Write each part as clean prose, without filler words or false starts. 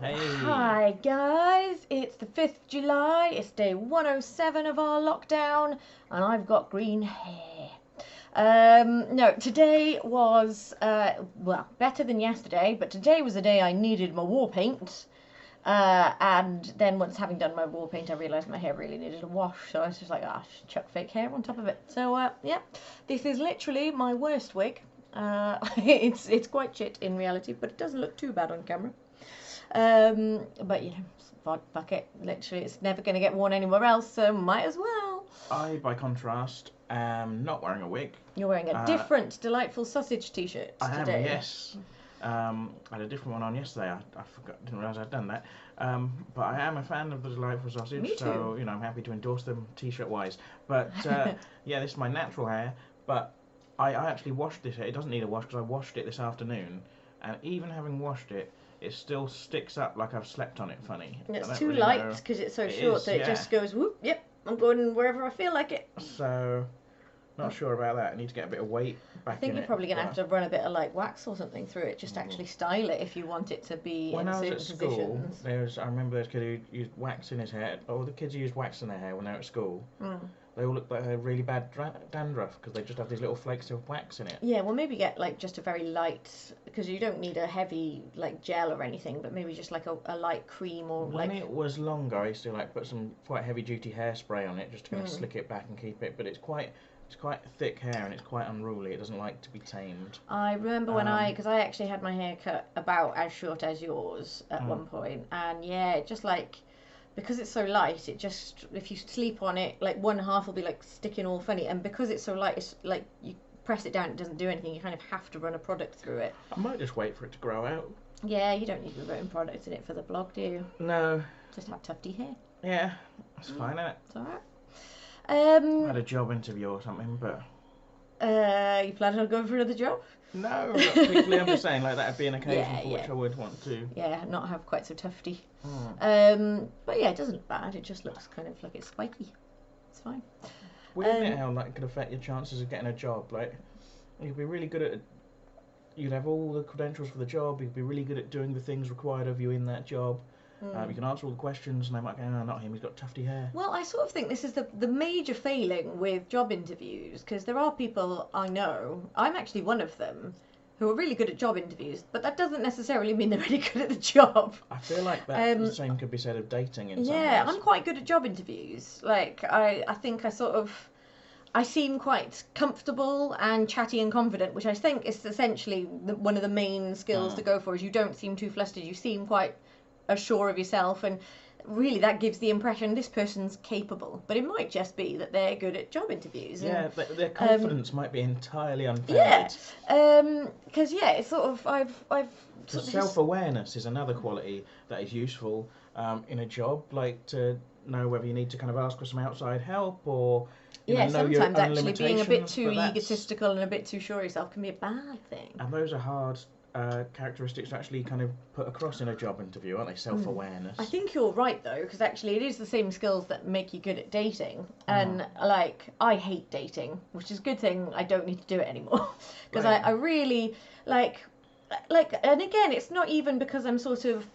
Hey. Hi guys, it's the 5th of July, it's day 107 of our lockdown, and I've got green hair. No, today was, well, better than yesterday, but today was the day I needed my war paint. And then once having done my war paint, I realised my hair really needed a wash, so I was just like, chuck fake hair on top of it. So, yeah, this is literally my worst wig. It's quite shit in reality, but it doesn't look too bad on camera. But you know, fuck it. Literally, it's never going to get worn anywhere else, so might as well. I, by contrast, am not wearing a wig. You're wearing a different, delightful sausage t-shirt I today. am, yes. I had a different one on yesterday. I forgot, didn't realise I'd done that. But I am a fan of the delightful sausage, Me too. so you know I'm happy to endorse them t-shirt wise. But yeah, this is my natural hair. But I actually washed this hair. It doesn't need a wash because I washed it this afternoon, and even having washed it, it still sticks up like I've slept on it funny. It's too light because it's so short that it just goes whoop. Yep, I'm going wherever I feel like it. So. Not sure about that. I need to get a bit of weight back in it. I think you're probably going to have to run a bit of like wax or something through it just to actually style it if you want it to be in certain positions. When I was at school, I remember there's a kid who used wax in his hair. All the kids who used wax in their hair when they were at school, they all looked like they had really bad dandruff because they just have these little flakes of wax in it. Yeah, well maybe get like just a very light, because you don't need a heavy like gel or anything, but maybe just like a light cream or when it was longer, I used to like put some quite heavy duty hairspray on it just to kind of slick it back and keep it, but it's quite thick hair and it's quite unruly. It doesn't like to be tamed. I remember when because I actually had my hair cut about as short as yours at one point, and yeah, it just like, because it's so light, it just, if you sleep on it, like one half will be like sticking all funny, and because it's so light, it's like you press it down, it doesn't do anything. You kind of have to run a product through it. I might just wait for it to grow out. Yeah, you don't need your own product in it for the blog, do you? No. Just have tufty hair. Yeah, that's fine, isn't it? It's alright. I had a job interview or something, but... you planning on going for another job? No, particularly I'm just saying, like, that would be an occasion for which I would want to. Yeah, not have quite so tufty. But yeah, it doesn't look bad, it just looks kind of like it's spiky. It's fine. Weird, isn't it, how that could affect your chances of getting a job? Like, you'd be really good at... You'd have all the credentials for the job, you'd be really good at doing the things required of you in that job. You can answer all the questions and they might go, oh, not him, he's got tufty hair. Well, I sort of think this is the major failing with job interviews, because there are people I know, I'm actually one of them, who are really good at job interviews, but that doesn't necessarily mean they're really good at the job. I feel like that the same could be said of dating in some ways. Yeah, I'm quite good at job interviews. Like, I think I seem quite comfortable and chatty and confident, which I think is essentially one of the main skills to go for, is you don't seem too flustered, you seem quite assured of yourself, and really that gives the impression this person's capable, but it might just be that they're good at job interviews. Yeah, but their confidence might be entirely unfounded. Yeah, because it's sort of I've self-awareness is another quality that is useful in a job, like to know whether you need to kind of ask for some outside help or know sometimes actually being a bit too but egotistical and a bit too sure of yourself can be a bad thing. And those are hard characteristics to actually kind of put across in a job interview, aren't they? Self-awareness. I think you're right though, because actually it is the same skills that make you good at dating, and like I hate dating, which is a good thing I don't need to do it anymore, because I really like, and again, it's not even because I'm sort of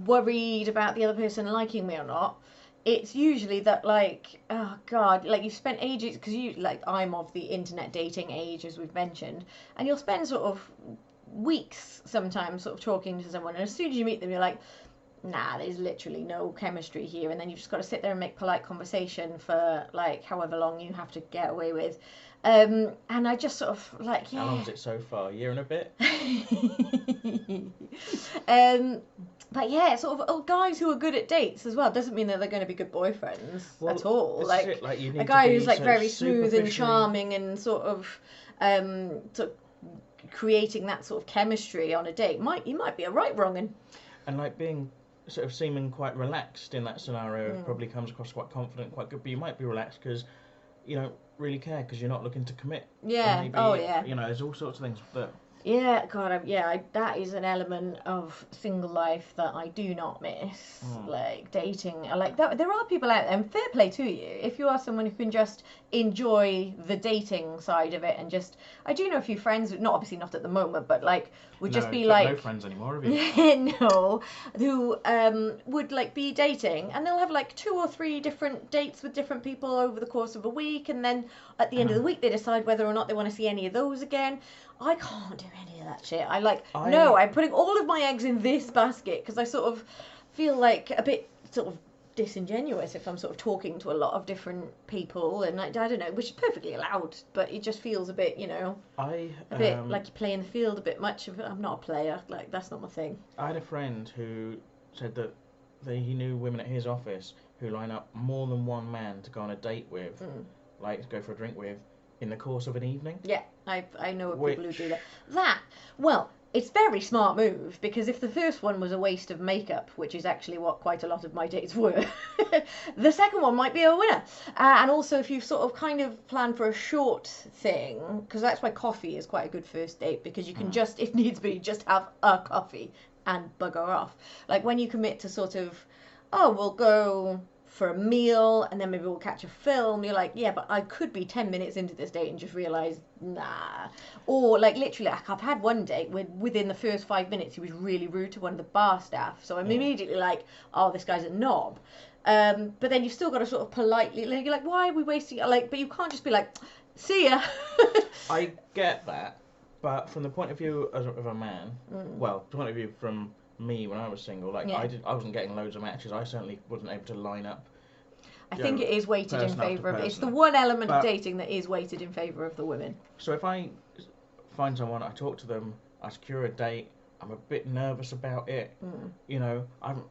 worried about the other person liking me or not. It's usually that, like, oh god, like you've spent ages, because I'm of the internet dating age, as we've mentioned, and you'll spend sort of weeks sometimes sort of talking to someone, and as soon as you meet them you're like, nah, there's literally no chemistry here, and then you've just got to sit there and make polite conversation for like however long you have to get away with, and I just sort of like, yeah. How long is it so far? A year and a bit? But yeah, sort of guys who are good at dates as well doesn't mean that they're going to be good boyfriends at all. Like you need a guy who's like so very smooth and charming and sort of creating that sort of chemistry on a date might be a right wrong'un. And like being sort of seeming quite relaxed in that scenario probably comes across quite confident, quite good, but you might be relaxed because you don't really care because you're not looking to commit. Yeah. Maybe, oh yeah. You know, there's all sorts of things that. Yeah, God, that is an element of single life that I do not miss. Like dating, like that. There are people out there, and fair play to you if you are someone who can just enjoy the dating side of it, and just. I do know a few friends, not obviously not at the moment, but like would just be like no friends anymore, have you? no, who would like be dating, and they'll have like 2 or 3 different dates with different people over the course of a week, and then at the end of the week they decide whether or not they want to see any of those again. I can't do any of that shit. No, I'm putting all of my eggs in this basket because I sort of feel like a bit sort of disingenuous if I'm sort of talking to a lot of different people, and I don't know, which is perfectly allowed, but it just feels a bit, a bit like you play in the field a bit much. I'm not a player, like that's not my thing. I had a friend who said that he knew women at his office who line up more than one man to go on a date with, like to go for a drink with, in the course of an evening. Yeah, I know of people who do that. Well, it's very smart move, because if the first one was a waste of makeup, which is actually what quite a lot of my dates were, the second one might be a winner. And also if you sort of kind of plan for a short thing, because that's why coffee is quite a good first date, because you can just, if needs be, just have a coffee and bugger off. Like when you commit to sort of, oh, we'll go for a meal and then maybe we'll catch a film, you're like, yeah, but I could be 10 minutes into this date and just realise, nah. Or like literally, I've had one date where within the first 5 minutes he was really rude to one of the bar staff, so I'm immediately like, oh, this guy's a knob. But then you've still got to sort of politely, like, you're like, why are we wasting, like, but you can't just be like, see ya. I get that, but from the point of view of a man, well, point of view from me when I was single, like I wasn't getting loads of matches. I certainly wasn't able to line up. I think it is weighted in favour of it. It's the one element of dating that is weighted in favour of the women. So if I find someone, I talk to them, I secure a date, I'm a bit nervous about it. I haven't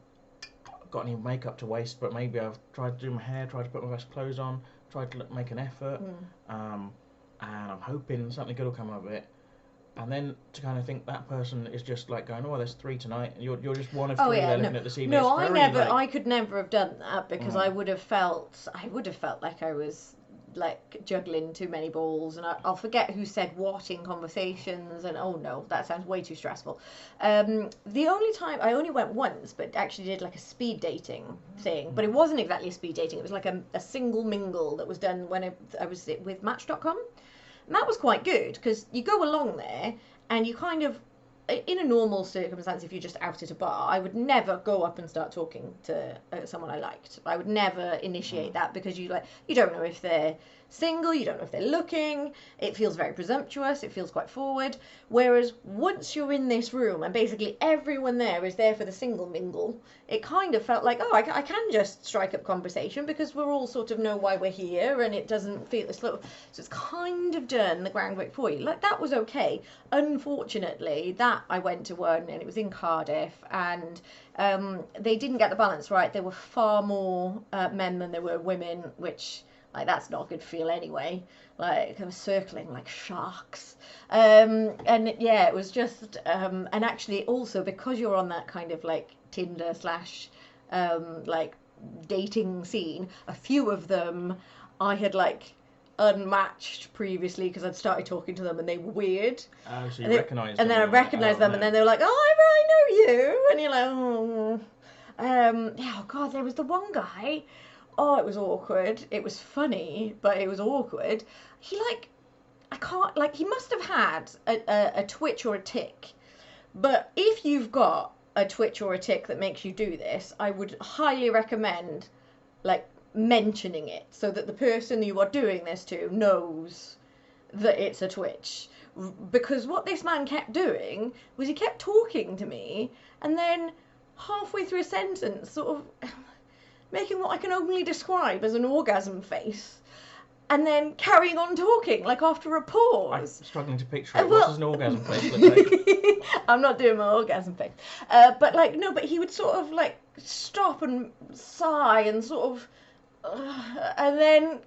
got any makeup to waste, but maybe I've tried to do my hair, tried to put my best clothes on, tried to make an effort, and I'm hoping something good will come of it. And then to kind of think that person is just like going, oh, there's 3 tonight, and you're just one of 3 they're looking at this evening. No, I could never have done that, because I would have felt like I was like juggling too many balls, and I'll forget who said what in conversations, and oh no, that sounds way too stressful. The only time, I only went once, but actually did like a speed dating thing, but it wasn't exactly a speed dating, it was like a single mingle that was done when I was with Match.com. And that was quite good, because you go along there and you kind of, in a normal circumstance, if you're just out at a bar, I would never go up and start talking to someone I liked. I would never initiate that, because you don't know if they're single, you don't know if they're looking, it feels very presumptuous, it feels quite forward. Whereas once you're in this room and basically everyone there is there for the single mingle, it kind of felt like, oh, I can just strike up conversation, because we're all sort of know why we're here, and it doesn't feel so it's kind of done the groundwork for you. Like, that was okay. Unfortunately, that I went to one, and it was in Cardiff, and they didn't get the balance right. There were far more men than there were women, which, like, that's not a good feel anyway. Like, they were circling like sharks. And yeah, it was just, and actually also because you're on that kind of like Tinder / like dating scene, a few of them I had like unmatched previously, because I'd started talking to them and they were weird. Oh, so you recognised them. And then I recognised them, and then they were like, oh, I know you. And you're like, oh. Oh God, there was the one guy. Oh, it was awkward. It was funny, but it was awkward. He he must have had a twitch or a tick. But if you've got a twitch or a tick that makes you do this, I would highly recommend, like, mentioning it, so that the person you are doing this to knows that it's a twitch. Because what this man kept doing was he kept talking to me, and then halfway through a sentence, sort of making what I can only describe as an orgasm face, and then carrying on talking, like after a pause. I'm struggling to picture it. What does an orgasm face look like? I'm not doing my orgasm face. But he would sort of like stop and sigh and sort of, and then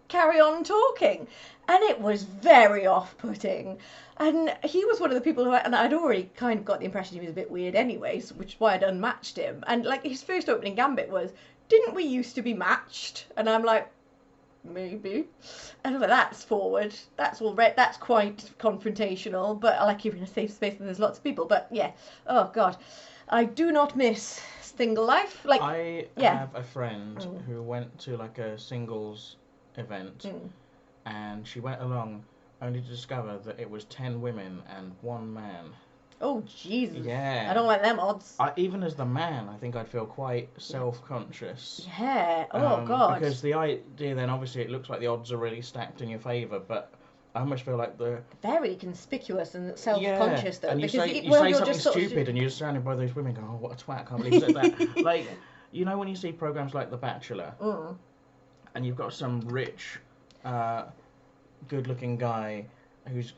carry on talking. And it was very off-putting. And he was one of the people who, and I'd already kind of got the impression he was a bit weird anyway, which is why I'd unmatched him. And like his first opening gambit was, didn't we used to be matched? And I'm like, maybe. And I'm like, that's forward. That's all right. That's quite confrontational. But I like you're in a safe space and there's lots of people. But yeah, oh God, I do not miss single life. Like I have a friend who went to like a singles event, and she went along only to discover that it was 10 women and 1 man. Oh Jesus! Yeah. I don't like them odds. Even as the man, I think I'd feel quite self-conscious. Yeah. Oh God. Because the idea then, obviously, it looks like the odds are really stacked in your favour, but I almost feel like the very conspicuous and self-conscious though. And you because say something just stupid, and you're surrounded by those women going, "Oh, what a twat! I can't believe you said that." Like, you know, when you see programs like The Bachelor, and you've got some rich, good-looking guy.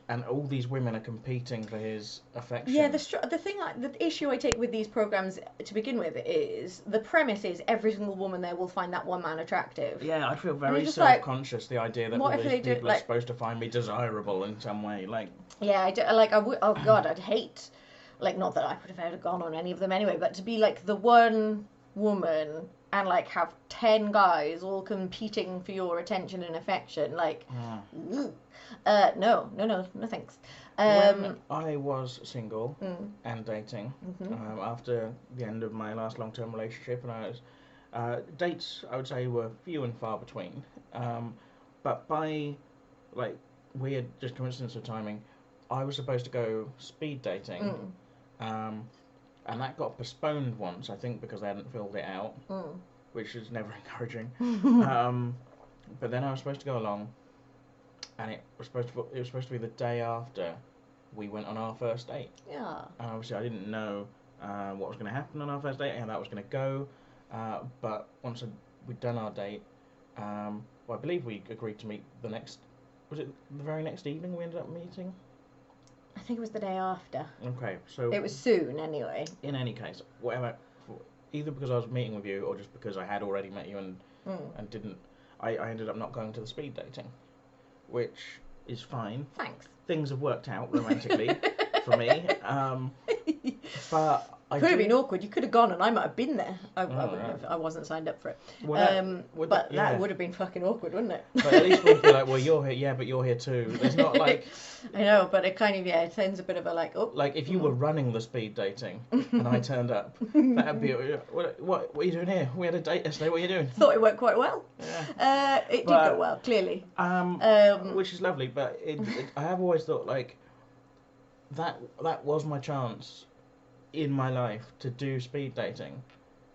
And all these women are competing for his affection. Yeah, the thing, like the issue I take with these programs to begin with is the premise is every single woman there will find that one man attractive. Yeah, I feel very self-conscious. The idea that all these people are supposed to find me desirable in some way, like. Yeah, I would. Oh God, I'd hate. Like, not that I would have ever gone on any of them anyway, but to be like the one woman and like have 10 guys all competing for your attention and affection, like. No thanks. When I was single and dating, after the end of my last long-term relationship, and I was dates, I would say, were few and far between. But by like weird, just coincidence of timing, I was supposed to go speed dating, and that got postponed once, I think, because they hadn't filled it out, which is never encouraging. But then I was supposed to go along. And it was supposed to be the day after we went on our first date. Yeah. And obviously I didn't know what was going to happen on our first date, how that was going to go. But once we'd done our date, well, I believe we agreed to meet was it the very next evening we ended up meeting? I think it was the day after. Okay, so. It was soon anyway. In any case, whatever, either because I was meeting with you or just because I had already met you and didn't, I ended up not going to the speed dating. Which is fine. Thanks. Things have worked out romantically for me. But it could have been awkward. You could have gone and I might have been there. I wasn't signed up for it. That would have been fucking awkward, wouldn't it? But at least we'd be like, well, you're here, yeah, but you're here too. There's not like... I know, but it kind of, it sends a bit of a like, oh. Like, if you were running the speed dating and I turned up, that'd be, what are you doing here? We had a date yesterday, what are you doing? Thought it went quite well. Yeah. It did go well, clearly. Which is lovely, but I have always thought, like, that was my chance in my life to do speed dating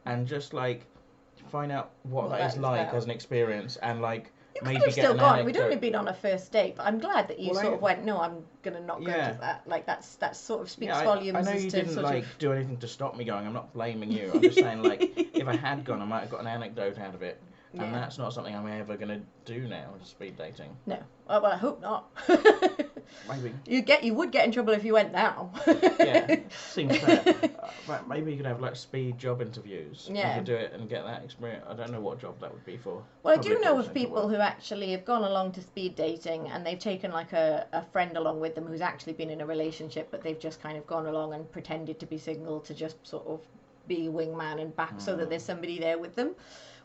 and just, like, find out what that is like as an experience and, like, you maybe get still gone. We'd only been on a first date, but I'm glad that you sort of went, no, I'm gonna not go to that. Like that sort of speaks volumes. I know you didn't do anything to stop me going. I'm not blaming you. I'm just saying, like, if I had gone, I might have got an anecdote out of it. Yeah. And that's not something I'm ever gonna do now. Speed dating. No. Well, I hope not. Maybe. You would get in trouble if you went now. Yeah, seems fair. But maybe you could have like speed job interviews. Yeah. You could do it and get that experience. I don't know what job that would be for. Well, I do know of people who actually have gone along to speed dating and they've taken like a friend along with them who's actually been in a relationship, but they've just kind of gone along and pretended to be single to just sort of be wingman and back so that there's somebody there with them.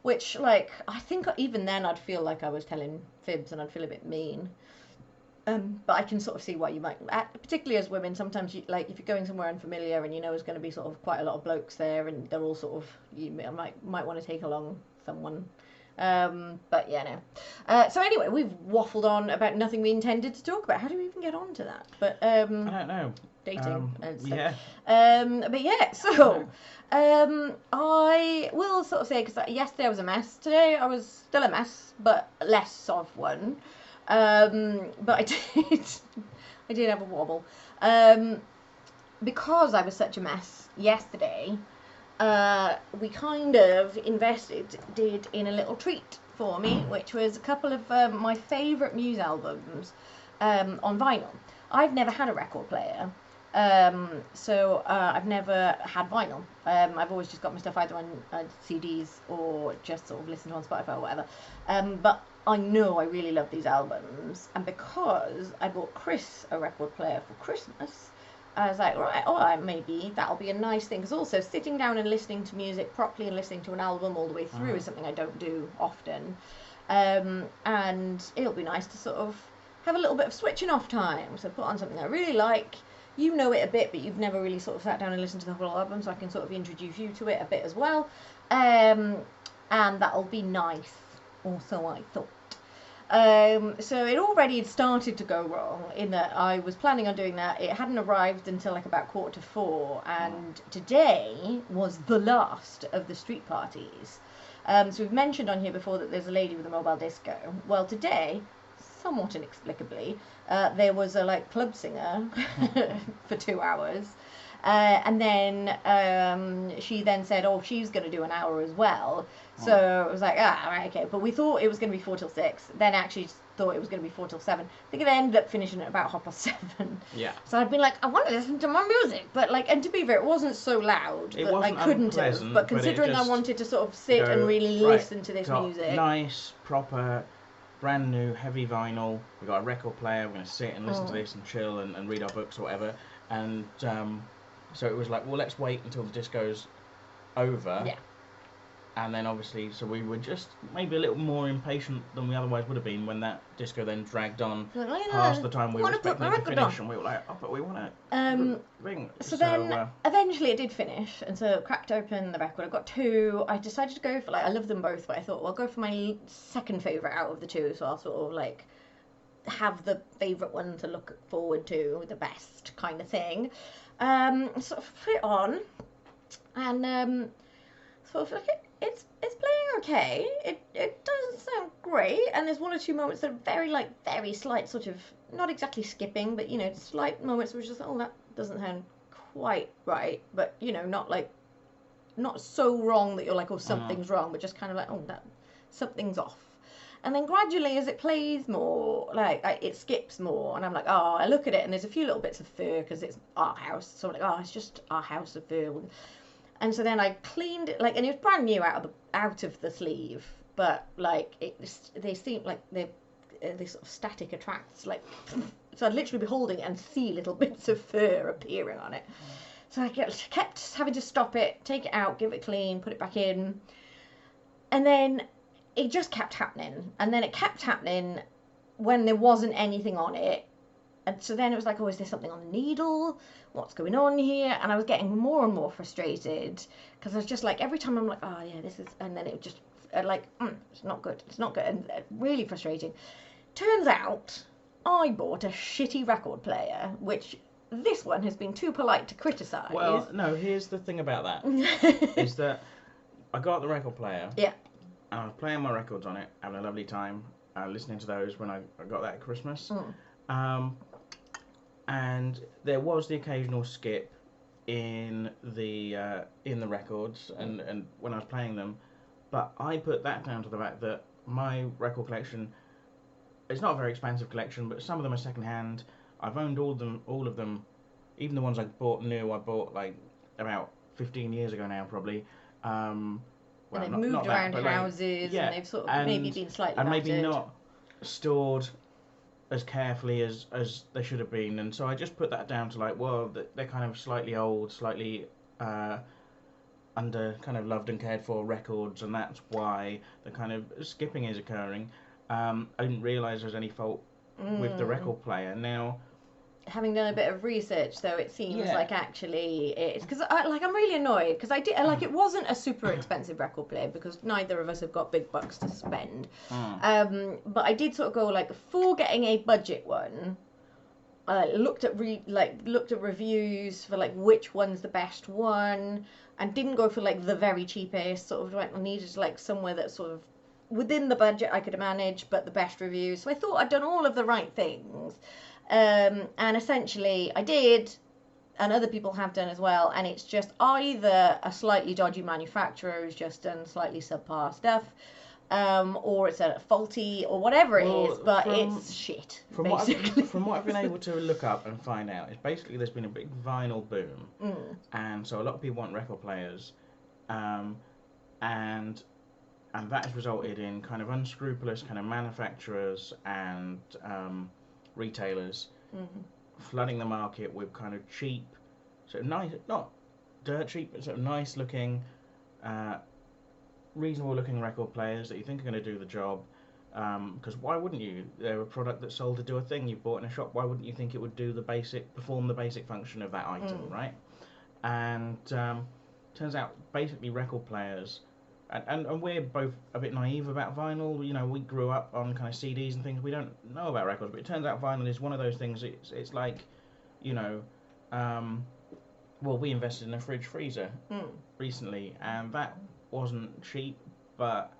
Which, like, I think even then I'd feel like I was telling fibs and I'd feel a bit mean. But I can sort of see why you might, particularly as women, sometimes, like, if you're going somewhere unfamiliar and you know there's going to be sort of quite a lot of blokes there and they're all sort of, you might want to take along someone. But yeah, no. So anyway, we've waffled on about nothing we intended to talk about. How do we even get on to that? But I don't know. Dating and stuff. Yeah. But yeah, so I will sort of say, because yesterday I was a mess. Today I was still a mess, but less of one. But I did have a wobble. Because I was such a mess yesterday, we kind of invested in a little treat for me, which was a couple of my favourite Muse albums on vinyl. I've never had a record player. So I've never had vinyl. I've always just got my stuff either on CDs or just sort of listened to on Spotify or whatever. But I know I really love these albums, and because I bought Chris a record player for Christmas, I was like, right, maybe that'll be a nice thing. Because also sitting down and listening to music properly and listening to an album all the way through is something I don't do often. And it'll be nice to sort of have a little bit of switching off time. So put on something I really like. You know it a bit, but you've never really sort of sat down and listened to the whole album, so I can sort of introduce you to it a bit as well. And that'll be nice, or so I thought. So it already had started to go wrong in that I was planning on doing that. It hadn't arrived until like about 3:45, and today was the last of the street parties. So we've mentioned on here before that there's a lady with a mobile disco. Well, today, somewhat inexplicably, there was a like club singer for 2 hours. And then she then said, oh, she's going to do an hour as well. So it was like, right, okay. But we thought it was going to be 4 till 6. Then actually thought it was going to be 4 till 7. I think it ended up finishing at about 7:30. Yeah. So I'd been like, I want to listen to my music. But like, and to be fair, it wasn't so loud that I couldn't have. But considering I wanted to sort of sit and really listen to this music. Nice, proper, brand new, heavy vinyl. We've got a record player. We're going to sit and listen to this and chill and read our books or whatever. And so it was like, well, let's wait until the disco's over. Yeah. And then obviously, so we were just maybe a little more impatient than we otherwise would have been when that disco then dragged on past the time we were expecting it to finish. And we were like, oh, but we want to ring. So then eventually it did finish. And so cracked open the record. I got 2. I decided to go for, like, I love them both, but I thought, well, I'll go for my second favourite out of the 2. So I'll sort of, like, have the favourite one to look forward to, the best kind of thing. Sort of put it on, and sort of like it's playing okay. It doesn't sound great, and there's 1 or 2 moments that are very slight, sort of not exactly skipping, but slight moments where it's just, oh, that doesn't sound quite right, but not so wrong that you're like, oh, something's wrong, but just kind of like, oh, that something's off. And then gradually, as it plays more, it skips more. And I'm like, oh, I look at it, and there's a few little bits of fur because it's our house. So I'm like, oh, it's just our house of fur. And so then I cleaned it, and it was brand new out of the sleeve. But, they seem like they sort of static attracts. So I'd literally be holding it and see little bits of fur appearing on it. So I kept having to stop it, take it out, give it a clean, put it back in. And then it just kept happening, and then it kept happening when there wasn't anything on it, and so then it was like, oh, is there something on the needle? What's going on here? And I was getting more and more frustrated because I was just like, every time I'm like, oh yeah, this is, and then it just it's not good, and really frustrating. Turns out I bought a shitty record player, which this one has been too polite to criticise. Well, no, here's the thing about that is that I got the record player. Yeah. And I was playing my records on it, having a lovely time, listening to those when I got that at Christmas. And there was the occasional skip in the records and when I was playing them, but I put that down to the fact that my record collection, it's not a very expensive collection, but some of them are second-hand. I've owned all of them, even the ones I bought new. I bought like about 15 years ago now, probably. Well, and they've moved around houses, and they've sort of maybe been slightly and battered. Maybe not stored as carefully as they should have been, and so I just put that down to they're kind of slightly old, slightly under kind of loved and cared for records, and that's why the kind of skipping is occurring. I didn't realise there was any fault with the record player. Now, having done a bit of research, though, it seems like actually it's because I'm really annoyed because I did it wasn't a super expensive record player because neither of us have got big bucks to spend. But I did sort of go for getting a budget one. Looked at reviews for which one's the best one, and didn't go for the very cheapest. Sort of I needed somewhere that's sort of within the budget I could manage, but the best reviews. So I thought I'd done all of the right things. And essentially I did, and other people have done as well, and it's just either a slightly dodgy manufacturer who's just done slightly subpar stuff, or it's a faulty or whatever it is, but it's shit, from what I've been able to look up and find out, is basically there's been a big vinyl boom, and so a lot of people want record players, and that has resulted in kind of unscrupulous kind of manufacturers and retailers flooding the market with kind of cheap, sort of nice, not dirt cheap, but sort of nice looking, reasonable looking record players that you think are going to do the job, Because why wouldn't you? They're a product that's sold to do a thing you've bought in a shop. Why wouldn't you think it would perform the basic function of that item, right? And turns out basically record players, and we're both a bit naive about vinyl. You know, we grew up on kind of CDs and things. We don't know about records, but it turns out vinyl is one of those things. It's like, you know, well, we invested in a fridge freezer recently, and that wasn't cheap, but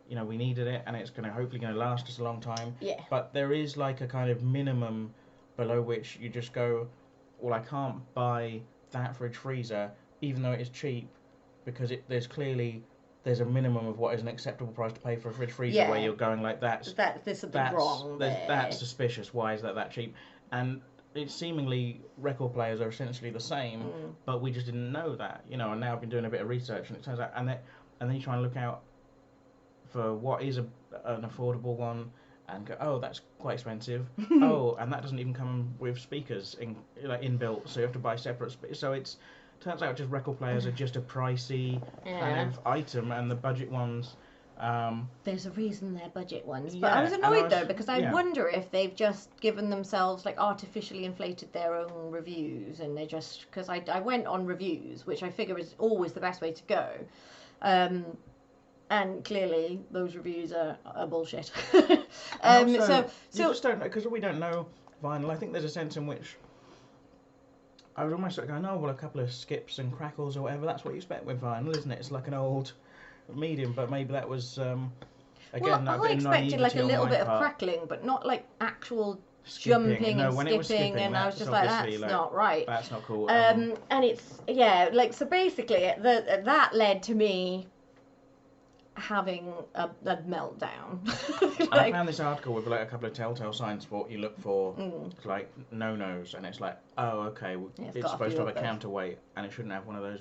you know, we needed it, and it's hopefully going to last us a long time. Yeah. But there is like a kind of minimum below which you just go, well, I can't buy that fridge freezer, even though it is cheap, because there's a minimum of what is an acceptable price to pay for a fridge freezer, where you're going like there's something wrong there. That's suspicious. Why is that cheap? And it's seemingly record players are essentially the same, but we just didn't know that, you know. And now I've been doing a bit of research, and it turns out, and then you try and look out for what is an affordable one, and go, oh, that's quite expensive. Oh, and that doesn't even come with speakers inbuilt, so you have to buy separate. So it's turns out just record players are just a pricey kind of item, and the budget ones. There's a reason they're budget ones, but I was annoyed though, because I wonder if they've just given themselves like artificially inflated their own reviews, and they just, because I went on reviews, which I figure is always the best way to go. And clearly, those reviews are bullshit. Also, you just don't know, because we don't know vinyl. I think there's a sense in which I was almost like going, oh, well, a couple of skips and crackles or whatever. That's what you expect with vinyl, isn't it? It's like an old medium, but maybe that was again. Well, I expected like a little bit of crackling, but not like actual jumping and skipping, and I was just like, that's not right. That's not cool. And it's so basically that led to me having a meltdown. I found this article with like a couple of telltale signs for what you look for, like no-nos, and it's like, oh, okay, it's supposed to have a counterweight, and it shouldn't have one of those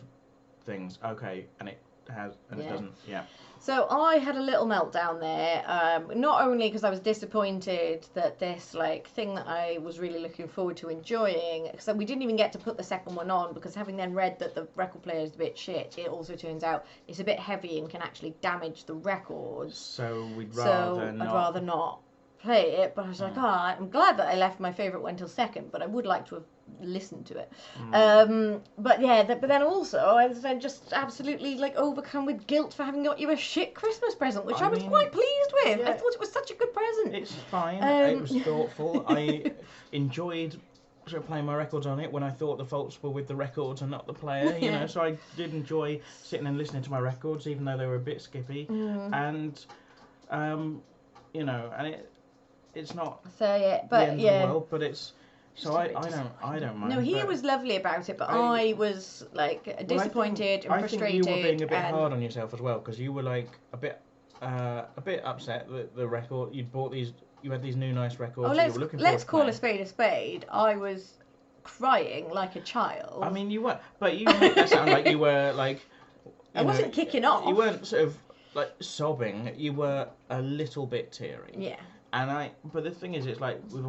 things. Okay, and it has, and it doesn't. Yeah. So I had a little meltdown there, not only because I was disappointed that this like thing that I was really looking forward to enjoying, because we didn't even get to put the second one on, because having then read that the record player is a bit shit, it also turns out it's a bit heavy and can actually damage the records. So I'd rather not play it, but I was like, I'm glad that I left my favourite one till second, but I would like to have listened to it. But then also I was just absolutely like overcome with guilt for having got you a shit Christmas present, which I was quite pleased with. I thought it was such a good present. It's fine. It was thoughtful. I enjoyed sort of playing my records on it when I thought the faults were with the records and not the player, you know, so I did enjoy sitting and listening to my records, even though they were a bit skippy. And you know, and it's not the end of the world, but it's I don't mind. No, he was lovely about it, but I was like disappointed and frustrated. I think you were being a bit hard on yourself as well, because you were like a bit upset that the record you'd bought these. You had these new nice records. Let's call a spade a spade. I was crying like a child. I mean, you were, but you make that sound like you were like. I wasn't kicking off. You weren't sort of like sobbing. You were a little bit teary. Yeah. But the thing is, it's like we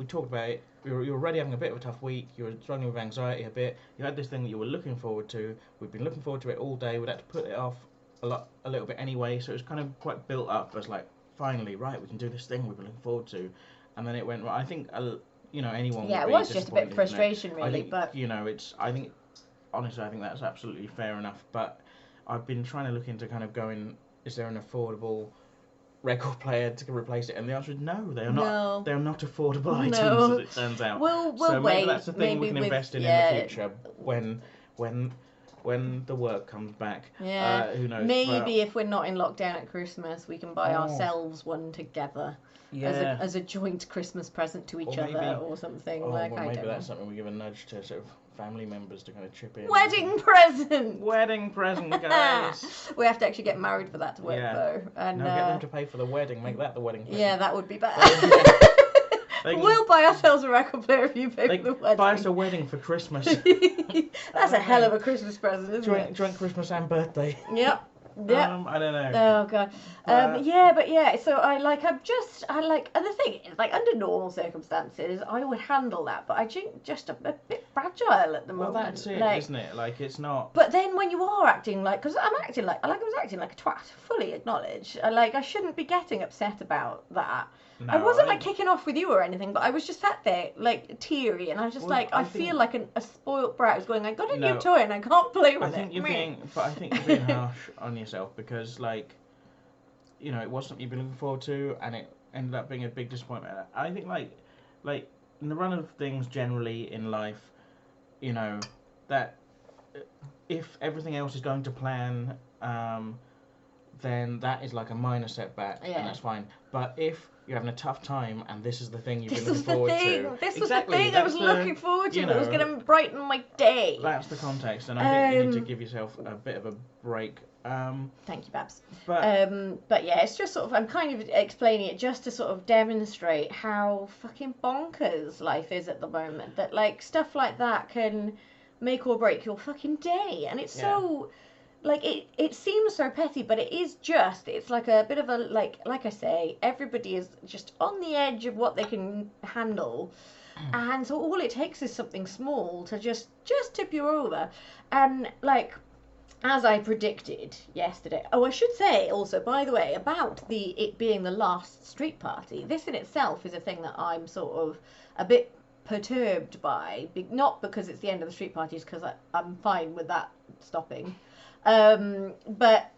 talked about it. You were already having a bit of a tough week. You were struggling with anxiety a bit. You had this thing that you were looking forward to. We've been looking forward to it all day. We'd had to put it off a little bit anyway. So it was kind of quite built up as like, finally, right, we can do this thing we've been looking forward to. And then it went right. I think anyone. Yeah, would it was just a bit of frustration, really. I think, but honestly, I think that's absolutely fair enough. But I've been trying to look into kind of going, is there an affordable record player to replace it, and the answer is no. They are not. No. They are not affordable items, as it turns out. We'll so wait. Maybe that's the thing we can invest in the future when the work comes back. Yeah. Who knows? Maybe if we're not in lockdown at Christmas, we can buy ourselves one together. Yeah. As a joint Christmas present to each other or something. I don't know. Maybe that's something we give a nudge to sort of family members to kind of chip in. Wedding present, guys. We have to actually get married for that to work, though. And get them to pay for the wedding. Make that the wedding present. Yeah, that would be better. We'll buy ourselves a record player if you pay for the wedding. Buy us a wedding for Christmas. That's a hell of a Christmas present, isn't it? Joint Christmas and birthday. Yep. Yeah. I don't know. Oh god. Yeah. So and the thing is, like, under normal circumstances, I would handle that, but I think just a bit fragile at the moment. Well, that's it, isn't it? Like, it's not. But then when you are acting like, because I was acting like a twat, fully acknowledge. I shouldn't be getting upset about that. No, I wasn't like kicking off with you or anything, but I was just sat there like teary, and I was just I feel like a spoilt brat who's going, I got a new toy and I can't play with it. I think you're being harsh on yourself, because, like, you know, it was something you've been looking forward to, and it ended up being a big disappointment. I think like in the run of things generally in life, you know, that if everything else is going to plan, then that is like a minor setback, and that's fine. But if you're having a tough time and this is the thing you've been looking forward to. This was the thing I was looking forward to. That was going to brighten my day. That's the context, and I think you need to give yourself a bit of a break. Thank you, Babs. But yeah, it's just sort of, I'm kind of explaining it just to sort of demonstrate how fucking bonkers life is at the moment. That, like, stuff like that can make or break your fucking day, and it's so. Like, it seems so petty, but it's like a bit of a, like I say, everybody is just on the edge of what they can handle. And so all it takes is something small to just tip you over. And, like, as I predicted yesterday, I should say also, by the way, about it being the last street party, this in itself is a thing that I'm sort of a bit perturbed by. Not because it's the end of the street parties, because I'm fine with that stopping. But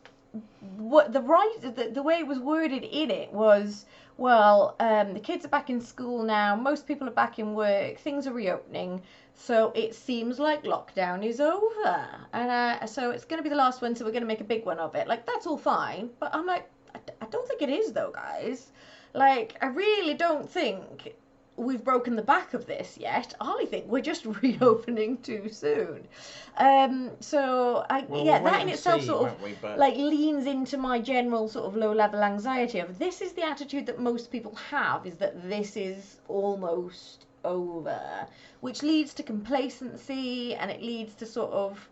what the way it was worded in it was, well, the kids are back in school now, most people are back in work, things are reopening, so it seems like lockdown is over, and so it's going to be the last one, so we're going to make a big one of it. Like, that's all fine, but I'm like, I don't think it is though, guys. Like, I really don't think we've broken the back of this yet. I think we're just reopening too soon. That in itself sort of like leans into my general sort of low level anxiety of, this is the attitude that most people have, is that this is almost over, which leads to complacency, and it leads to sort of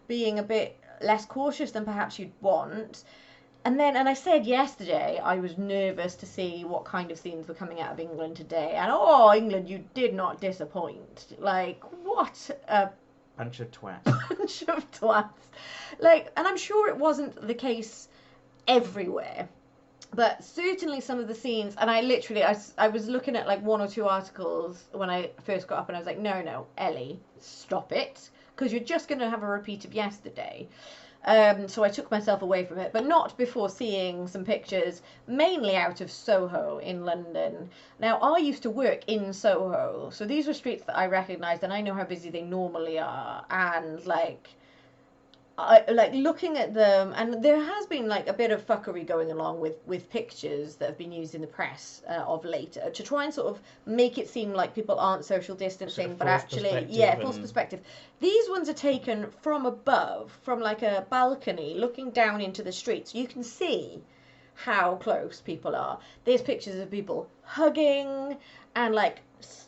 being a bit less cautious than perhaps you'd want. And I said yesterday I was nervous to see what kind of scenes were coming out of England today. And, England, you did not disappoint. Like, what a bunch of twats. Bunch of twats. Like, and I'm sure it wasn't the case everywhere. But certainly some of the scenes, and I was looking at like one or two articles when I first got up, and I was like, no, Ellie, stop it. Because you're just going to have a repeat of yesterday. So I took myself away from it, but not before seeing some pictures, mainly out of Soho in London. Now, I used to work in Soho, so these were streets that I recognised, and I know how busy they normally are. And looking at them, and there has been like a bit of fuckery going along with pictures that have been used in the press of late, to try and sort of make it seem like people aren't social distancing, sort of, but actually, false perspective. These ones are taken from above, from like a balcony, looking down into the streets. You can see how close people are. There's pictures of people hugging and like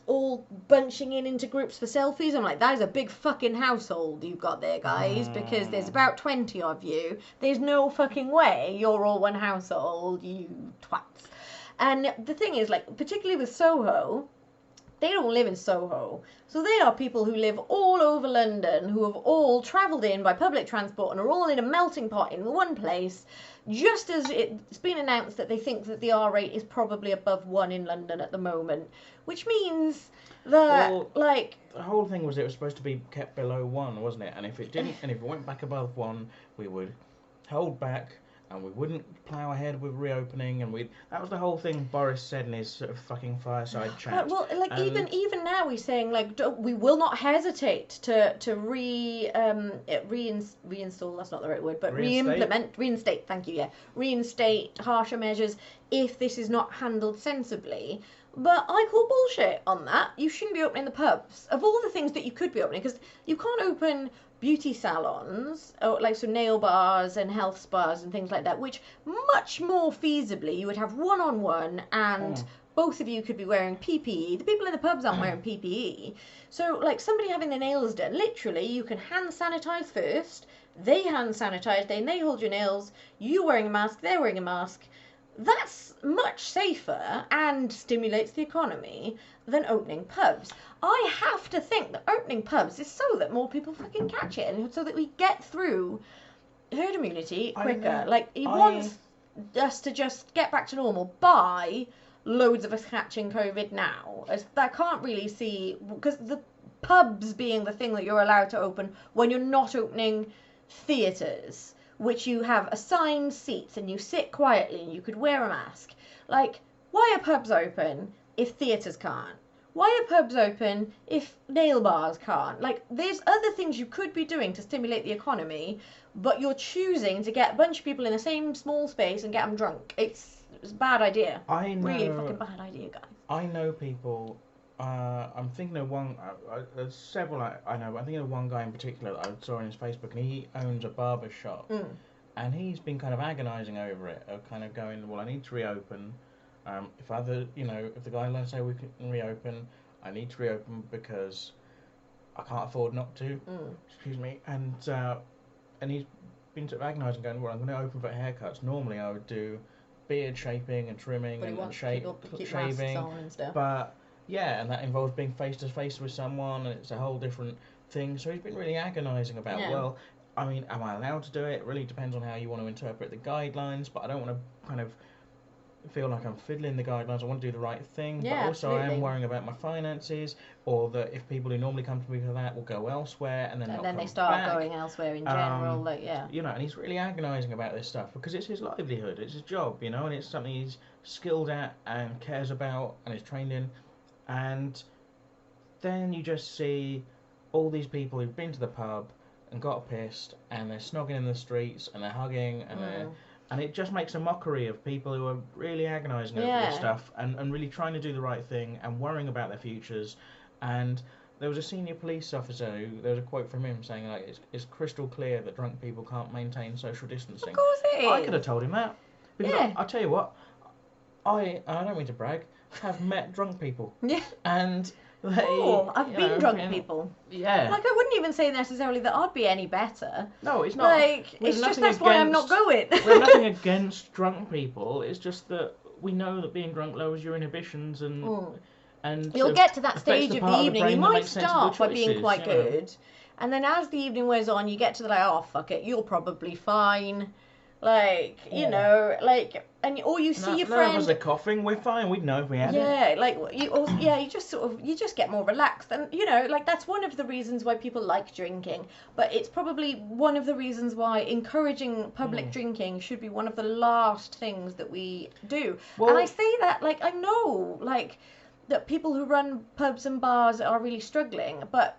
all bunching into groups for selfies. I'm like, that is a big fucking household you've got there, guys, because there's about 20 of you. There's no fucking way you're all one household, you twats. And the thing is, like, particularly with Soho, they don't live in Soho. So they are people who live all over London, who have all travelled in by public transport and are all in a melting pot in one place, just as it's been announced that they think that the R rate is probably above 1 in London at the moment, which means that, the whole thing was it was supposed to be kept below 1, wasn't it? And if it didn't, and if it went back above 1, we would hold back, and we wouldn't plough ahead with reopening, and that was the whole thing Boris said in his sort of fucking fireside chat. Well, like, and even now he's saying, like, we will not hesitate to reinstall, that's not the right word, but reinstate, thank you, reinstate harsher measures if this is not handled sensibly. But I call bullshit on that. You shouldn't be opening the pubs. Of all the things that you could be opening, because you can't open beauty salons, or like so nail bars and health spas and things like that, which much more feasibly you would have one-on-one, and both of you could be wearing PPE. The people in the pubs aren't wearing PPE. So, like, somebody having their nails done, literally, you can hand sanitize first, they hand sanitize, they hold your nails, you wearing a mask, they're wearing a mask. That's much safer and stimulates the economy than opening pubs. I have to think that opening pubs is so that more people fucking catch it and so that we get through herd immunity quicker. Like, he wants us to just get back to normal by loads of us catching COVID now. I can't really see, because the pubs being the thing that you're allowed to open when you're not opening theatres, which you have assigned seats and you sit quietly and you could wear a mask. Like, why are pubs open if theatres can't? Why are pubs open if nail bars can't? Like, there's other things you could be doing to stimulate the economy, but you're choosing to get a bunch of people in the same small space and get them drunk. It's a bad idea. Really fucking bad idea, guys. I know people. I'm thinking of one. There's several I know. But I'm thinking of one guy in particular that I saw on his Facebook, and he owns a barber shop, and he's been kind of agonising over it, of kind of going, well, I need to reopen. If the guidelines say we can reopen, I need to reopen because I can't afford not to. Excuse me. And he's been sort of agonising, going, well, I'm going to open for haircuts. Normally I would do beard shaping and trimming and shaving and stuff. But yeah, and that involves being face to face with someone, and it's a whole different thing. So he's been really agonising about, well, I mean, am I allowed to do it? It really depends on how you want to interpret the guidelines, but I don't want to kind of feel like I'm fiddling the guidelines. I want to do the right thing, but also absolutely. I am worrying about my finances, or that if people who normally come to me for that will go elsewhere and then they start back. going elsewhere in general. And he's really agonising about this stuff because it's his livelihood, it's his job, and it's something he's skilled at and cares about and is trained in. And then you just see all these people who've been to the pub and got pissed, and they're snogging in the streets and they're hugging and it just makes a mockery of people who are really agonising over this stuff and really trying to do the right thing and worrying about their futures. And there was a senior police officer there was a quote from him saying, like, it's crystal clear that drunk people can't maintain social distancing. Of course it is. I could have told him that. Because I'll tell you what, I don't mean to brag, have met drunk people. Yeah. And I've been drunk people. Yeah. Like, I wouldn't even say necessarily that I'd be any better. No, it's not. Like, it's just that's why I'm not going. We have nothing against drunk people. It's just that we know that being drunk lowers your inhibitions and you'll get to that stage of the evening. You might start by being quite good, and then as the evening wears on, you get to oh, fuck it, you're probably fine. Like, or you see your friend. None of us are coughing. We're fine. We'd know if we had it. Yeah, like you just get more relaxed, and that's one of the reasons why people like drinking. But it's probably one of the reasons why encouraging public drinking should be one of the last things that we do. Well, and I say that, I know, that people who run pubs and bars are really struggling, but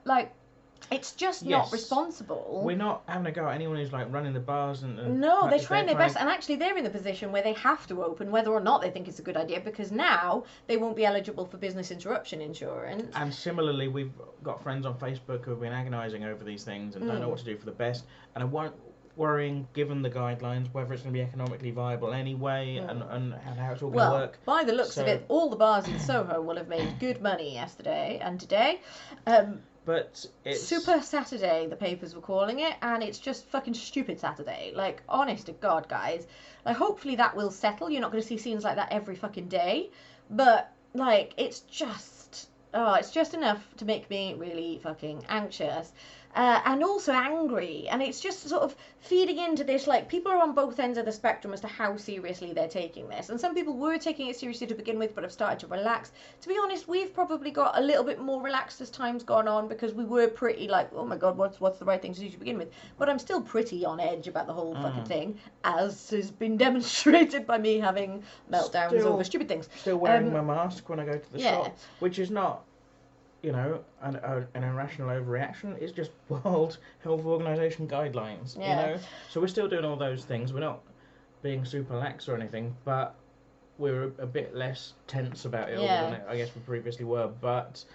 it's just not responsible. We're not having a go at anyone who's running the bars and no, they're trying their best, and actually they're in the position where they have to open whether or not they think it's a good idea, because now they won't be eligible for business interruption insurance. And similarly, we've got friends on Facebook who have been agonising over these things and don't know what to do for the best, and are worrying, given the guidelines, whether it's going to be economically viable anyway and how it's all going to work. By the looks of it, all the bars in Soho will have made good money yesterday and today. But it's Super Saturday, the papers were calling it, and it's just fucking stupid Saturday. Honest to God, guys. Hopefully that will settle. You're not going to see scenes like that every fucking day. But, it's just enough to make me really fucking anxious. And also angry, and it's just sort of feeding into this, people are on both ends of the spectrum as to how seriously they're taking this, and some people were taking it seriously to begin with but have started to relax. To be honest, we've probably got a little bit more relaxed as time's gone on, because we were pretty oh my god, what's the right thing to do to begin with, but I'm still pretty on edge about the whole fucking thing, as has been demonstrated by me having meltdowns over stupid things. Still wearing my mask when I go to the shop, which is not an irrational overreaction. It's just World Health Organization guidelines, So we're still doing all those things. We're not being super lax or anything, but we're a bit less tense about it than I guess we previously were. But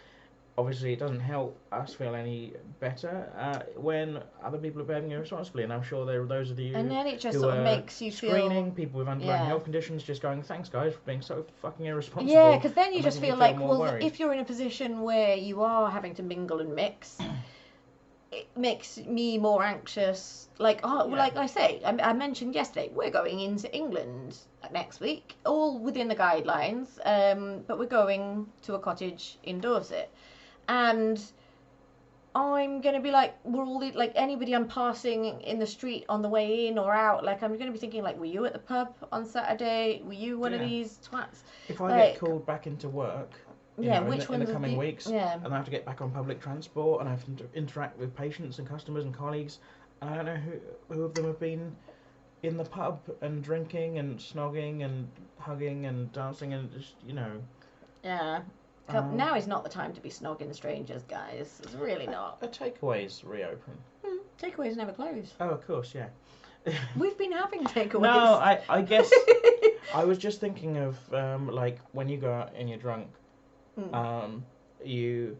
obviously it doesn't help us feel any better when other people are behaving irresponsibly, and I'm sure there are those of you and then it just who sort of are makes you screening people with underlying health conditions, just going, thanks guys for being so fucking irresponsible. Yeah, because then you just feel well, if you're in a position where you are having to mingle and mix, it makes me more anxious. Like, like I say, I mentioned yesterday, we're going into England next week, all within the guidelines, but we're going to a cottage in Dorset. And I'm going to be like, we're all, like, anybody I'm passing in the street on the way in or out, like, I'm going to be thinking, like, were you at the pub on Saturday? Were you one of these twats? If I get called back into work, which in the coming weeks, yeah. and I have to get back on public transport, and I have to interact with patients and customers and colleagues, and I don't know who of them have been in the pub and drinking and snogging and hugging and dancing and just, Yeah. Now is not the time to be snogging strangers, guys. It's really not. A takeaways reopen. Takeaways never close. Oh, of course, yeah. We've been having takeaways. No, I guess I was just thinking of like when you go out and you're drunk, you.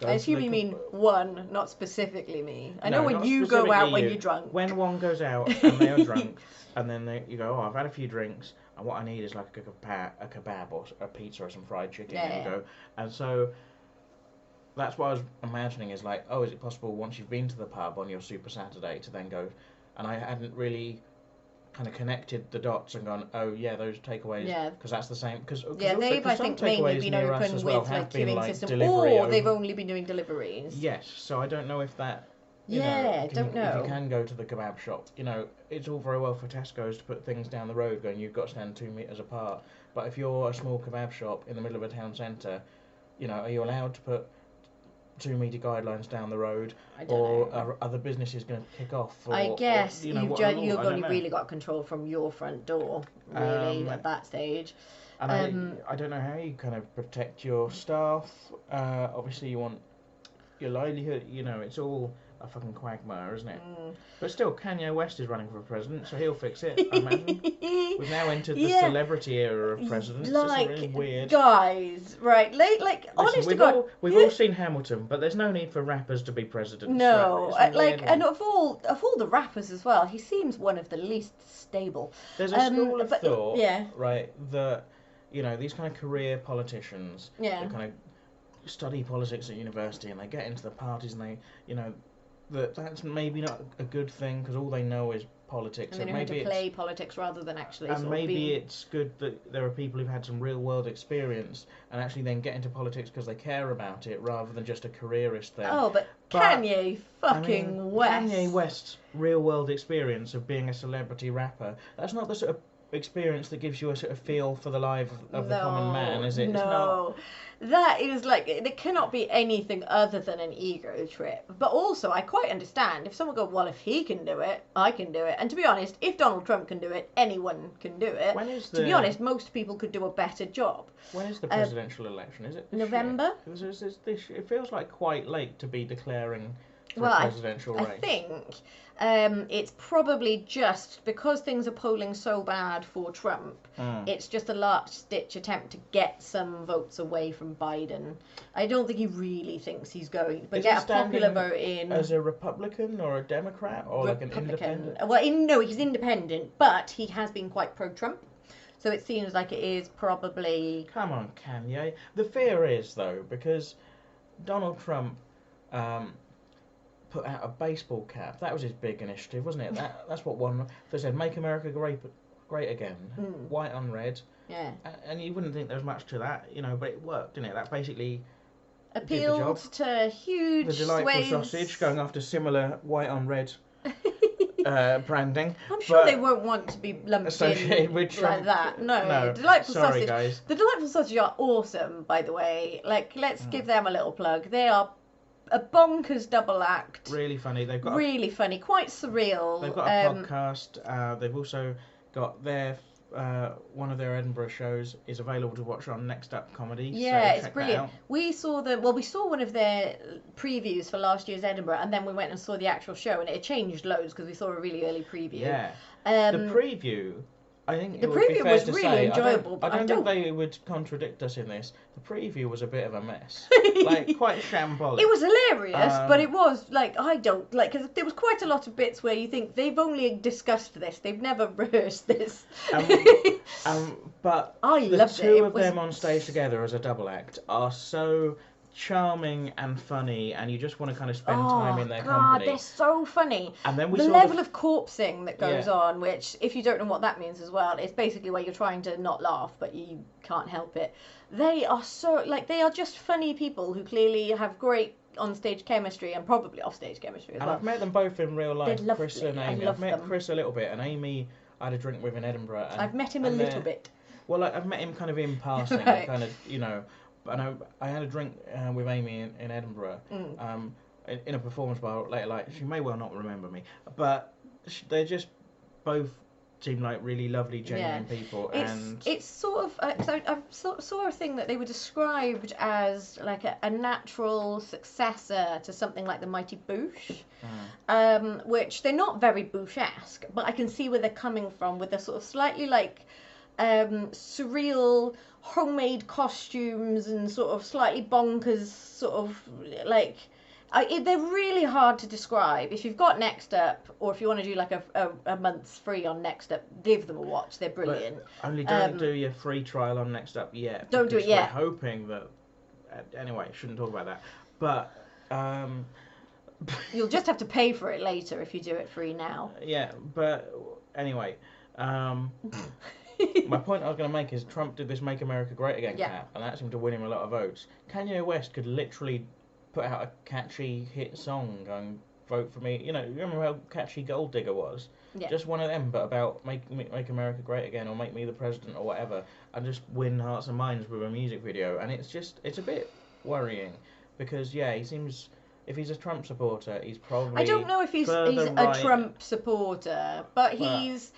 I assume you mean one, not specifically me. I know when you go out when you're drunk. When one goes out and they are drunk, and then you go, I've had a few drinks, and what I need is like a kebab or a pizza or some fried chicken, and so that's what I was imagining is like, is it possible once you've been to the pub on your Super Saturday to then go, and I hadn't really kind of connected the dots and gone, those takeaways, because that's the same. They've I think mainly been open with like queuing system, or they've only been doing deliveries. Yes, so I don't know if that. Don't know. If you can go to the kebab shop, it's all very well for Tesco's to put things down the road going, you've got to stand 2 meters apart. But if you're a small kebab shop in the middle of a town centre, are you allowed to put 2 meter guidelines down the road, or are other businesses going to kick off? I guess you've only really got control from your front door, really, at that stage. And I don't know how you kind of protect your staff. Obviously, you want your livelihood. It's all a fucking quagmire, isn't it? But still, Kanye West is running for president, so he'll fix it, I imagine. We've now entered the celebrity era of presidents. It's really weird. Guys, right, listen, honest to God. We've all seen Hamilton, but there's no need for rappers to be presidents. No, and of all the rappers as well, he seems one of the least stable. There's a school of thought, right, that, these kind of career politicians, that kind of study politics at university and they get into the parties and they, that's maybe not a good thing because all they know is politics. And they know how to play politics rather than actually and maybe it's good that there are people who've had some real world experience and actually then get into politics because they care about it rather than just a careerist thing. But Kanye West. Kanye West's real world experience of being a celebrity rapper, that's not the sort of experience that gives you a sort of feel for the life of the common man, is it? No. That is like, it cannot be anything other than an ego trip. But also, I quite understand if someone goes, well, if he can do it, I can do it. And to be honest, if Donald Trump can do it, anyone can do it. To be honest, most people could do a better job. When is the presidential election? Is it this November? Year? It feels like quite late to be declaring for a presidential race. I think it's probably just because things are polling so bad for Trump, it's just a last-ditch attempt to get some votes away from Biden. I don't think he really thinks he's going, but get a popular vote in. As a Republican or a Democrat or like an independent? Well, no, he's independent, but he has been quite pro-Trump. So it seems like it is probably... Come on, Kanye. The fear is, though, because Donald Trump... put out a baseball cap. That was his big initiative, wasn't it? That's what won. They said, "Make America great again." White on red. Yeah. And you wouldn't think there was much to that, but it worked, didn't it? That basically appealed to huge. The delightful sausage going after similar white on red branding. I'm sure they won't want to be lumped associated with Trump. Like that. No. Delightful Sorry, sausage. Guys. The delightful sausage are awesome, by the way. Like, let's give them a little plug. They are a bonkers double act. Really funny. They've got funny, quite surreal. They've got a podcast. They've also got their one of their Edinburgh shows is available to watch on Next Up Comedy. Yeah, so it's brilliant. We saw one of their previews for last year's Edinburgh, and then we went and saw the actual show, and it changed loads because we saw a really early preview. Yeah. The preview. I think the preview was really enjoyable. I don't think they would contradict us in this. The preview was a bit of a mess, like quite shambolic. It was hilarious, but it was like because there was quite a lot of bits where you think they've only discussed this, they've never rehearsed this. But I the two of them on stage together as a double act are so charming and funny, and you just want to kind of spend time in their company. They're so funny. And then we the saw level of corpsing that goes Yeah. on, which, if you don't know what that means as well, it's basically where you're trying to not laugh, but you can't help it. They are so, like, they are just funny people who clearly have great on-stage chemistry and probably off-stage chemistry as And well. I've met them both in real life, They're Chris lovely. and Amy. I love I've met them. Chris a little bit, and Amy I had a drink with in Edinburgh. And, I've met him a little bit. Well, I've met him kind of in passing, Right. kind of, you know. And I had a drink with Amy in Edinburgh, in a performance bar later. Like, she may well not remember me, but they're just both seem like really lovely, genuine people. It's sort of because I saw a thing that they were described as like a natural successor to something like the Mighty Boosh, which they're not very Boosh-esque, but I can see where they're coming from with the sort of slightly like surreal homemade costumes and sort of slightly bonkers sort of like. They're really hard to describe. If you've got Next Up, or if you want to do like a month's free on Next Up, give them a watch. They're brilliant. But only don't do your free trial on Next Up yet. Don't do it yet. We're hoping that. Anyway, shouldn't talk about that. But. You'll just have to pay for it later if you do it free now. Yeah, but anyway. My point I was going to make is Trump did this Make America Great Again cap, and that seemed to win him a lot of votes. Kanye West could literally put out a catchy hit song going, vote for me. You know, you remember how catchy Gold Digger was? Yeah. Just one of them, but about make America Great Again, or make me the president, or whatever, and just win hearts and minds with a music video. And it's a bit worrying, because, yeah, he seems... If he's a Trump supporter, he's probably... I don't know if he's a Trump supporter, but he's...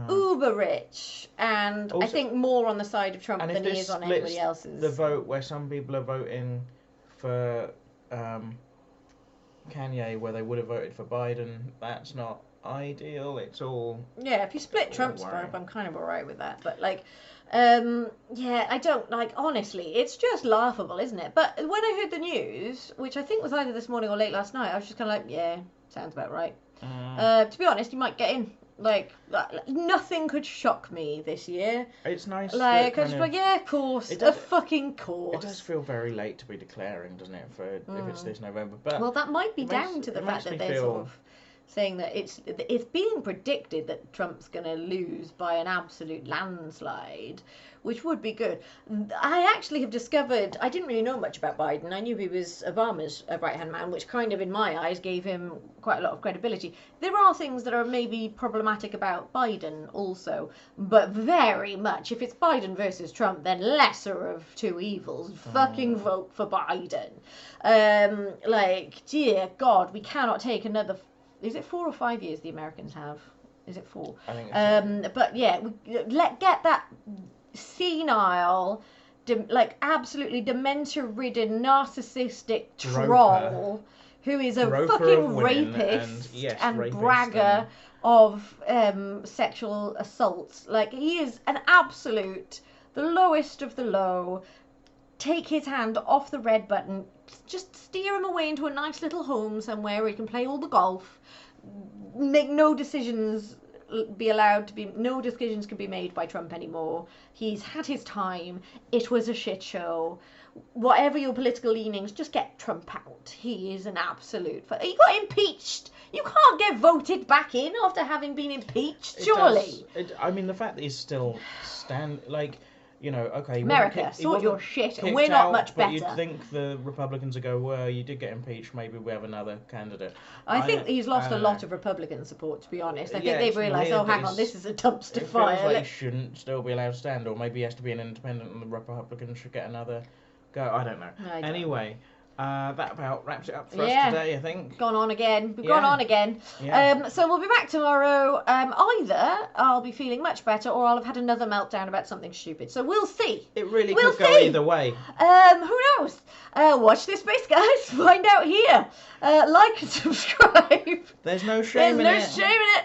uber rich, and also, I think more on the side of Trump than he is on anybody else's. The vote where some people are voting for Kanye, where they would have voted for Biden, that's not ideal. It's all if you split Trump's vote, I'm kind of alright with that. But like, I don't like. Honestly, it's just laughable, isn't it? But when I heard the news, which I think was either this morning or late last night, I was just kind of like, yeah, sounds about right. To be honest, he might get in. Like nothing could shock me this year. It's nice. Like, I was like, yeah, of course, fucking course. It does feel very late to be declaring, doesn't it? For if it's this November, but well, that might be down to the fact that they're sort of saying that it's being predicted that Trump's going to lose by an absolute landslide, which would be good. I actually have discovered, I didn't really know much about Biden. I knew he was Obama's right-hand man, which kind of, in my eyes, gave him quite a lot of credibility. There are things that are maybe problematic about Biden also, but very much, if it's Biden versus Trump, then lesser of two evils. Fucking vote for Biden. Like, dear God, we cannot take another... Is it 4 or 5 years the Americans have? Is it 4? I think it's but yeah, get that senile, absolutely dementia-ridden, narcissistic troll who is a fucking rapist and bragger of sexual assaults. Like, he is an absolute, the lowest of the low. Take his hand off the red button, just steer him away into a nice little home somewhere where he can play all the golf, make no decisions no decisions can be made by Trump anymore. He's had his time. It was a shit show. Whatever your political leanings, just get Trump out. He is an absolute... He got impeached. You can't get voted back in after having been impeached, surely. I mean, the fact that he's still you know, okay... America, sort your shit, and we're not much better. But you'd think the Republicans would go, well, you did get impeached, maybe we have another candidate. I think he's lost a lot of Republican support, to be honest. I think they've realised, oh, hang on, this is a dumpster fire. It feels like he shouldn't still be allowed to stand, or maybe he has to be an independent and the Republicans should get another go. I don't know. Anyway... that about wraps it up for us today, I think. Gone on again. We've gone on again. Yeah. So we'll be back tomorrow. Either I'll be feeling much better or I'll have had another meltdown about something stupid. So we'll see. It really could go either way. Who knows? Watch this space, guys. Find out here. Like and subscribe. There's no shame in it. There's no shame in it.